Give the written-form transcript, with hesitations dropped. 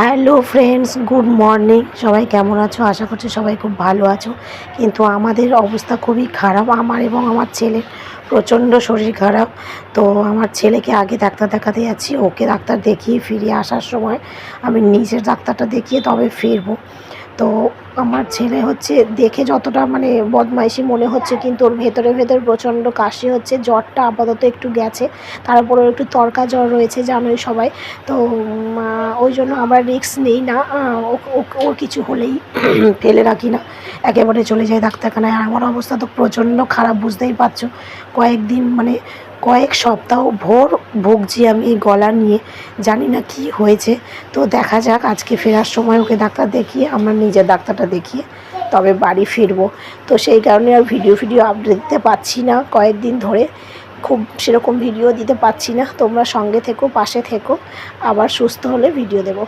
Hello friends, good morning. সবাই কেমন আছো? আশা করছি সবাই খুব ভালো আছো। কিন্তু আমাদের অবস্থা খুবই খারাপ, আমার এবং আমার ছেলের প্রচণ্ড শরীর খারাপ। তো আমার ছেলেকে আগে ডাক্তার দেখাতে যাচ্ছি, ওকে ডাক্তার দেখিয়ে ফিরে আসার সময় আমি নিজের ডাক্তারটা দেখিয়ে তবে ফিরবো। তো আমার ছেলে হচ্ছে দেখে যতটা মানে বদমাইশি মনে হচ্ছে, কিন্তু ওর ভেতরে ভেতরে প্রচণ্ড কাশি হচ্ছে, জ্বরটা আপাতত একটু গেছে, তার উপরে একটু তরকা জ্বর রয়েছে জানোই সবাই। তো ওই জন্য আমরা রিস্ক নিই না, ওর কিছু হলেই ফেলে রাখি না, একেবারে চলে যায় ডাক্তারখানায়। আর আমার অবস্থা তো প্রচণ্ড খারাপ, বুঝতেই পারছো। কয়েকদিন মানে কয়েক সপ্তাহ ভোর ভুগছি আমি এই গলা নিয়ে, জানি না কি হয়েছে। তো দেখা যাক, আজকে ফেরার সময় ওকে ডাক্তার দেখিয়ে আমরা নিজের ডাক্তারটা দেখিয়ে তবে বাড়ি ফিরবো। তো সেই কারণে আর ভিডিও আপডেট দিতে পারছি না কয়েকদিন ধরে, খুব সেরকম ভিডিও দিতে পারছি না। তোমরা সঙ্গে থেকো, পাশে থেকো, আবার সুস্থ হলে ভিডিও দেবো।